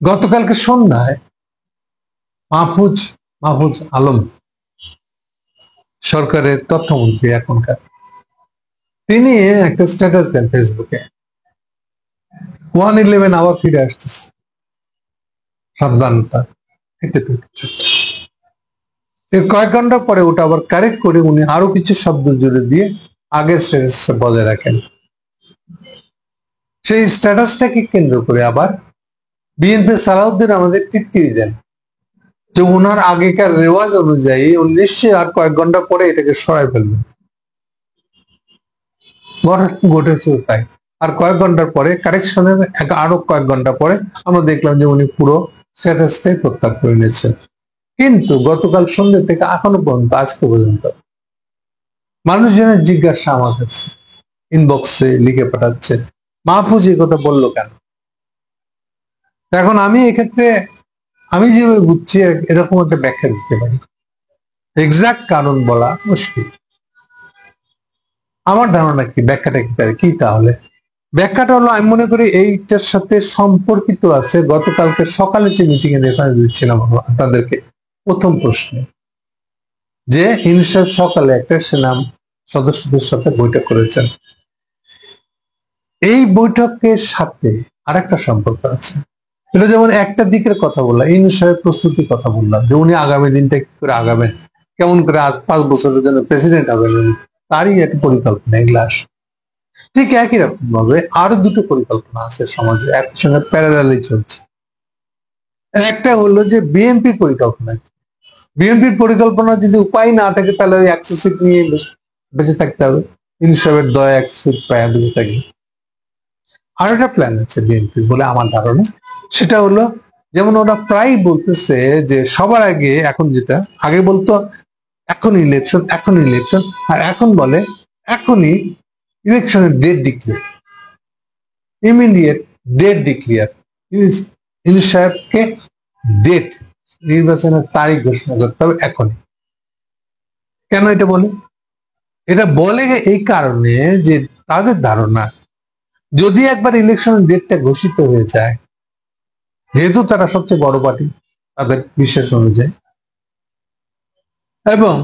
গতকালকে সন্ধ্যায় মাহফুজ মাহফুজ আলম সরকারের তথ্যমন্ত্রী এখনকার, তিনি একটা স্ট্যাটাস দেন ফেসবুকে, 111 আবার ফিরে আসতেছে, সাবধানতা। এর কয়েক ঘন্টা পরে ওটা আবার কারেক্ট করে উনি আরো কিছু শব্দ জুড়ে দিয়ে আগের স্ট্যাটাস বজায় রাখেন। সেই স্ট্যাটাসটাকে কেন্দ্র করে আবার বিএনপি সালাউদ্দিন আমাদের টিটকিরি দেন যে ওনার আগেকার রেওয়াজ অনুযায়ী নিশ্চয়ই আর কয়েক ঘন্টা পরে এটাকে সরাই ফেলবেন। ঘটেছে তাই। আর কয়েক ঘন্টার পরে কারেকশনের আরো কয়েক ঘন্টা পরে আমরা দেখলাম যে উনি পুরো স্ট্যাটাসটাই প্রত্যাহার করে নিয়েছেন। কিন্তু গতকাল সন্ধ্যে থেকে এখনো পর্যন্ত, আজকে পর্যন্ত মানুষজনের জিজ্ঞাসা আমার কাছে ইনবক্সে লিখে পাঠাচ্ছে, মাহফুজ এই কথা বললো কেন? এখন আমি এক্ষেত্রে আমি যেভাবে বুঝছি এরকম একটা ব্যাখ্যা দিতে পারি, এক্সাক্ট কারণ বলা মুশকিল। আমার ধারণা কি ব্যাখ্যাটা কি তাহলে ব্যাখ্যাটা হলো, আমি মনে করি এইটার সাথে সম্পর্কিত আছে গতকালকে সকালে যে মিটিং এ রেফারেন্স দিচ্ছিলাম আপনাদেরকে প্রথম প্রশ্নে, যে ইনসাফ সকালে একটা সেনা সদস্যদের সাথে বৈঠক করেছেন। এই বৈঠকের সাথে আরেকটা সম্পর্ক আছে। এটা যেমন একটা দিকের কথা বললাম, ইনসাফের প্রস্তুতির কথা বললাম যে উনি আগামী দিনটা কি করে আগাবেন, কেমন করে আজ 5 বছরের জন্য প্রেসিডেন্ট হবেন, তারই একটা পরিকল্পনা এগুলা আসে। ঠিক একই রকম ভাবে আরো দুটো পরিকল্পনা আছে সমাজে, একসঙ্গে প্যারালালি চলছে। একটা হলো যে বিএনপির পরিকল্পনা। বিএনপির পরিকল্পনা যদি উপায় না থাকে তাহলে ওই 100 সিট নিয়ে বেঁচে থাকতে হবে, ইনসাফের দয়া 100 সিট পায় বেঁচে থাকবে। আর একটা প্ল্যান আছে বিএনপির বলে আমার ধারণা, সেটা হলো যেমন ওরা প্রায় বলতেছে যে সবার আগে, এখন যেটা আগে বলতো এখন ইলেকশন, এখন ইলেকশন, আর এখন বলে এখনই ইলেকশনের date declare, immediate date declare, ইনসাফকে ডেট, নির্বাচনের তারিখ ঘোষণা করতে হবে এখনই। কেন এটা বলে? এটা বলে এই কারণে যে তাদের ধারণা যদি একবার ইলেকশনের ডেটটা ঘোষিত হয়ে যায়, যেহেতু তারা সবচেয়ে বড় পার্টি তাদের বিশ্বাস অনুযায়ী, এবং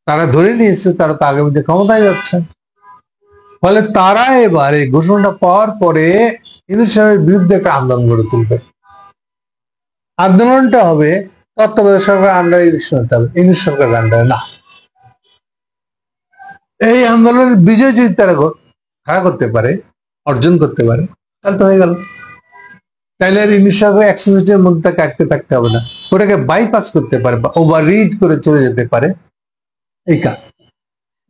তারা ধরে নিয়েছে তারা তো আগামীতে ক্ষমতায় যাচ্ছে, ফলে তারা এবার এই ঘোষণাটা পাওয়ার পরে ইনসাফের বিরুদ্ধে একটা আন্দোলন গড়ে তুলবে। আন্দোলনটা হবে তত্ত্বাবধায়ক সরকার আন্ডারে ইলেকশন হতে হবে, ইংলিশ সরকারের আন্ডারে না। এই আন্দোলনের বিজয় যদি তারা খাড়া করতে পারে, অর্জন করতে পারে, তাহলে তো হয়ে গেল। তাইলে আর ইংলিশ সরকার 100 সিটের মধ্যে তাকে আটকে থাকতে হবে না, ওটাকে বাইপাস করতে পারে বা ওভার রিড করে চলে যেতে পারে। এই কাজ,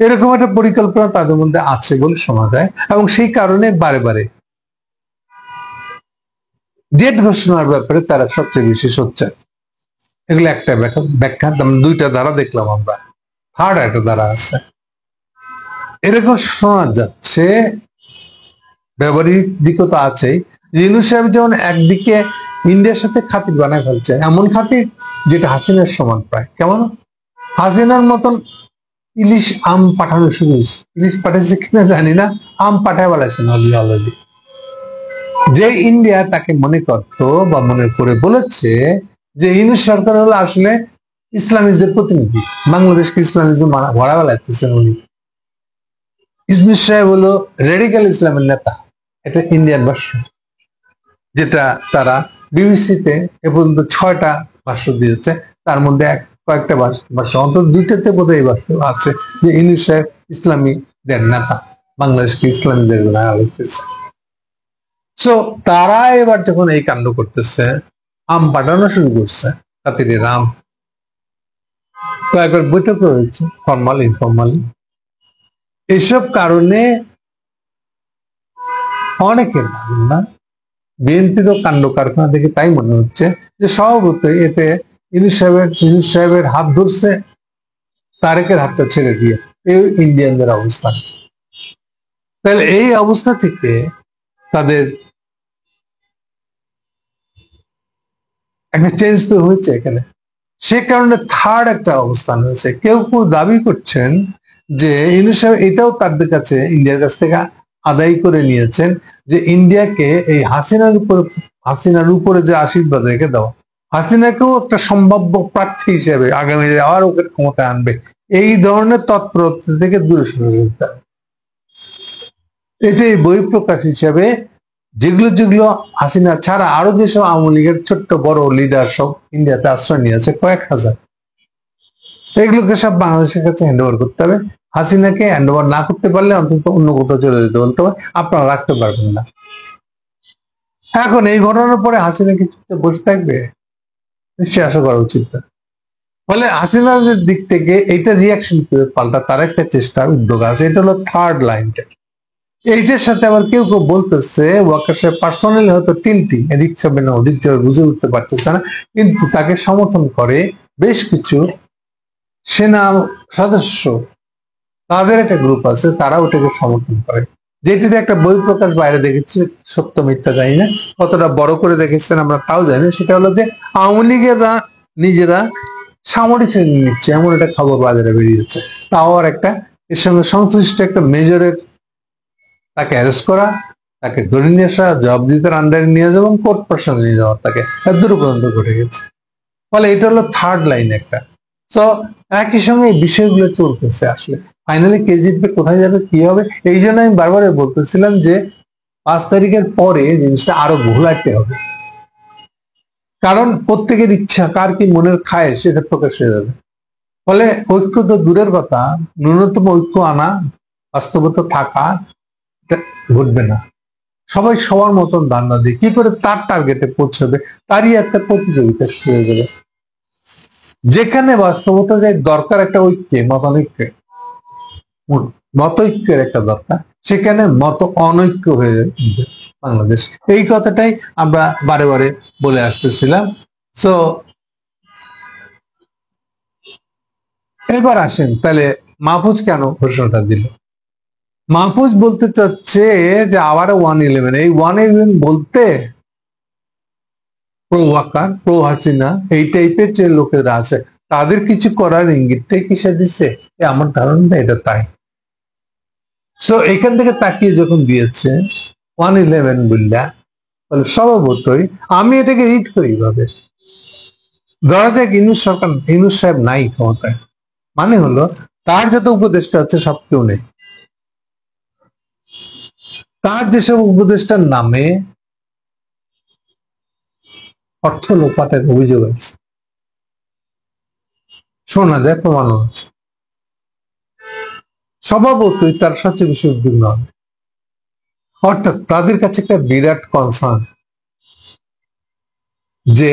এরকম একটা পরিকল্পনা তাদের মধ্যে আছে বলে শোনা যায়, এবং সেই কারণে বারে বারে ডেট ঘোষণার ব্যাপারে তারা সবচেয়ে বেশি সোচ্চার। এগুলো একটা ব্যাখ্যা। দুইটা ধারা দেখলাম আমরা, থার্ড একটা ধারা আছে। এরকম শোনা যাচ্ছে, ব্যবহারিক দিকও তো আছেই, যে ইউনূস সাহেব যেমন একদিকে ইন্ডিয়ার সাথে খাতির বানায় ফেলছে, এমন খাতির যেটা হাসিনার সমান প্রায়। কেমন? হাসিনার মতন ইলিশ আম পাঠানো শুরু হয়েছে, ইলিশ পাঠাইছে কিনা জানি না, আম পাঠায় বেড়াইছেন অলরেডি। যে ইন্ডিয়া তাকে মনে করতো বা মনে করে বলেছে যে ইউনূস সরকার হলো আসলে ইসলামিজদের প্রতিনিধি, বাংলাদেশকে ইসলামিজম ভরা বেলাইতেছেন উনি। ইউনূস সাহেব হলো রেডিক্যাল ইসলামের নেতা, এটা ইন্ডিয়ান ভাষ্য, যেটা তারা বিবিসিতে এ পর্যন্ত 6টা ভাষ্য দিয়েছে, তার মধ্যে কয়েকটা ভাষ্য, অন্তত 2টাতে বোধহয় এই ভাষ্য আছে যে ইউনূস সাহেব ইসলামীদের নেতা, বাংলাদেশকে ইসলামীদের লাগতেছে। সো তারা এবার যখন এই কাণ্ড করতেছে, আম পাঠানো শুরু করছে, খাতিরের আম, কয়েকবার বৈঠক হয়েছে ফর্মাল ইনফর্মালি। এইসব কারণে অনেকের ধারণা, বিএনপিরও কাণ্ড কারখানা থেকে তাই মনে হচ্ছে যে স্বভাবতই এতে ইউনূস সাহেবের হাত ধরছে, তারেকের হাতটা ছেড়ে দিয়ে এই ইন্ডিয়ানদের অবস্থান। তাহলে এই অবস্থা থেকে তাদের একটা চেঞ্জ তো হয়েছে এখানে, সে কারণে থার্ড একটা অবস্থান হয়েছে। কেউ কেউ দাবি করছেন যে ইউনূস সাহেব এটাও তাদের কাছে, ইন্ডিয়ার কাছ থেকে আদায় করে নিয়েছেন যে ইন্ডিয়াকে এই হাসিনার উপরে যে আশীর্বাদ রেখে দেওয়া, হাসিনাকেও একটা সম্ভাব্য প্রার্থী হিসেবে আগামী দিনে আবার ওকে ক্ষমতায় আনবে, এই ধরনের তৎপরতা থেকে দূরে সরে যেতে হবে। এটাই বহিঃপ্রকাশ হিসাবে যেগুলো যেগুলো হাসিনা ছাড়া আরো যেসব আওয়ামী লীগের ছোট্ট বড় লিডার সব ইন্ডিয়াতে আশ্রয় নিয়েছে কয়েক হাজার, এগুলোকে সব বাংলাদেশের কাছে হ্যান্ড ওভার করতে হবে। হাসিনাকে হ্যান্ড ওভার না করতে পারলে অন্তত অন্য কোথাও চলে যেতে বলতে হবে, আপনারা রাখতে পারবেন না। এখন এই ঘটনার পরে হাসিনা কি বসে থাকবে? নিশ্চয়ই আশা করা উচিত না। ফলে হাসিনাদের দিক থেকে এইটা রিয়াকশন পাল্টা তার একটা চেষ্টা উদ্যোগ আছে, এটা হলো থার্ড লাইনটা। এইটার সাথে আবার কেউ কেউ বলতেছে ওয়াকার সাহেব পার্সোনালি হয়তো টিল্টিং, এদিক যাবে না ওদিক যাবে বুঝে উঠতে পারতেছে না, কিন্তু তাকে সমর্থন করে বেশ কিছু সেনা সদস্য, তাদের একটা গ্রুপ আছে, তারা ওটাকে সমর্থন করে। যেটিতে একটা বই প্রকাশ বাইরে দেখেছি, সত্য মিথ্যা জানি না, কতটা বড় করে দেখেছেন আমরা তাও জানি না, সেটা হলো যে আওয়ামী লীগেরা নিজেরা সামরিক শ্রেণী নিচ্ছে এমন একটা খবর বাজারে বেরিয়েছে। তাও আর একটা এর সঙ্গে সংশ্লিষ্ট একটা মেজরের তাকে অ্যারেস্ট করা, তাকে ধরে নিয়ে আসা, জবাবদিহিতার আন্ডারে নিয়ে যাওয়া এবং কোর্ট প্রসঙ্গে নিয়ে যাওয়া, তাকে এত পর্যন্ত ঘটে গেছে। ফলে এটা হলো থার্ড লাইন একটা। তো একই সঙ্গে এই বিষয়গুলো চলতেছে। আসলে ফাইনালি কে জিতবে, কোথায় যাবে, কি হবে, এই জন্য আমি বারবার বলতেছিলাম যে 5 তারিখের পরে জিনিসটা আরো ঘোলাটে হবে, কারণ প্রত্যেকের ইচ্ছা কার কি মনের খায় সেটা প্রকাশ হয়ে যাবে। ফলে ঐক্য তো দূরের কথা, ন্যূনতম ঐক্য আনা, বাস্তবতা থাকা, এটা ঘটবে না। সবাই সবার মতন ধান্দা দিয়ে কি করে তার টার্গেটে পৌঁছবে, তারই একটা প্রতিযোগিতা শুরু হয়ে যাবে, যেখানে বাস্তবতা যে দরকার একটা ঐক্যে, মতৈক্যের একটা দরকার, সেখানে মত অনৈক্য হয়ে যাবে বাংলাদেশ। এই কথাটাই আমরা বারে বারে বলে আসতেছিলাম। সো এবার আসেন তাহলে মাহফুজ কেন ঘোষণাটা দিল। মাহফুজ বলতে চাচ্ছে যে আবার 111, এই 111 বলতে প্রো ওয়াকার, প্রো হাসিনা এই টাইপের যে লোকেরা আছে তাদের কিছু করার ইঙ্গিতটাই কিসে দিচ্ছে, আমার ধারণা এটা তাই। সো এখান থেকে তাকিয়ে যখন দিয়েছে 111 বললা, তাহলে স্বভাবতই আমি এটাকে রিড করি ভাবে, ধরা যাক ইউনূস সরকার, ইউনূস সাহেব নাই ক্ষমতায়, মানে হলো তার যত উপদেষ্টা আছে সব কেউ নেই, তার যেসব উপদেষ্টার নামে অর্থ লোপাটের অভিযোগ আছে, শোনা যায় প্রমাণ আছে, স্বভাবতই তার সবচেয়ে বেশি উদ্বিগ্ন হবে। অর্থাৎ তাদের কাছে একটা বিরাট কনসার্ন যে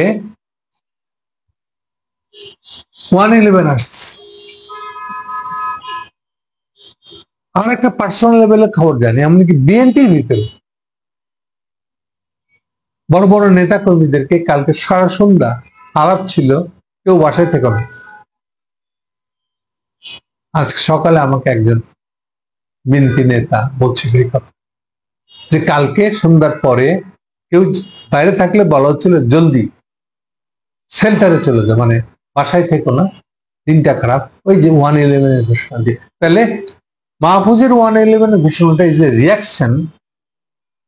111 আসছে। আর একটা পার্সোনাল লেভেলের খবর জানি, এমনকি বিএনপির ভিতরে বড় বড় নেতা কর্মীদেরকে কালকে সারা সন্ধ্যা আলাপ ছিল, কেউ বাসায় থেকে না। আজকে সকালে আমাকে একজন বিএনপি নেতা বলছিল এই কথা, যে কালকে সন্ধ্যার পরে কেউ বাইরে থাকলে বলা হচ্ছিল জলদি শেল্টারে চলে যায়, মানে বাসায় থেকো না, দিনটা খারাপ, ওই যে 111 ঘোষণা দিয়ে। তাহলে মাহফুজের 111 ঘোষণাটা is a reaction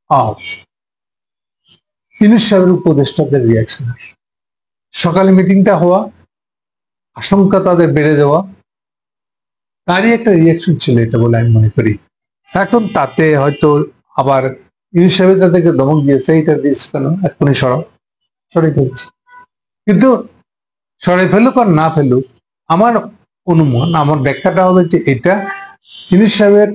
of Yunus সাহেবের উপদেষ্টাদের রিয়াকশন। সকালে মিটিংটা হওয়া, আশঙ্কা তাদের বেড়ে যাওয়া, তারই একটা রিয়াকশন ছিল এটা বলে আমি মনে করি। এখন তাতে হয়তো আবার ইউনূস সাহেব তাদেরকে ধমক দিয়েছে, এইটা দিয়েছে কেন, এখনই সরাই ফেলছে। কিন্তু সরাই ফেলুক আর না ফেলুক, আমার অনুমান, আমার ব্যাখ্যাটা হবে যে এটা ইউনূস সাহেবের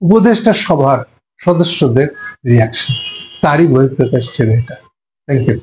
উপদেষ্টা সভার সদস্যদের রিয়াকশন, তারই বহিঃপ্রকাশ ছিল এটা। Thank you.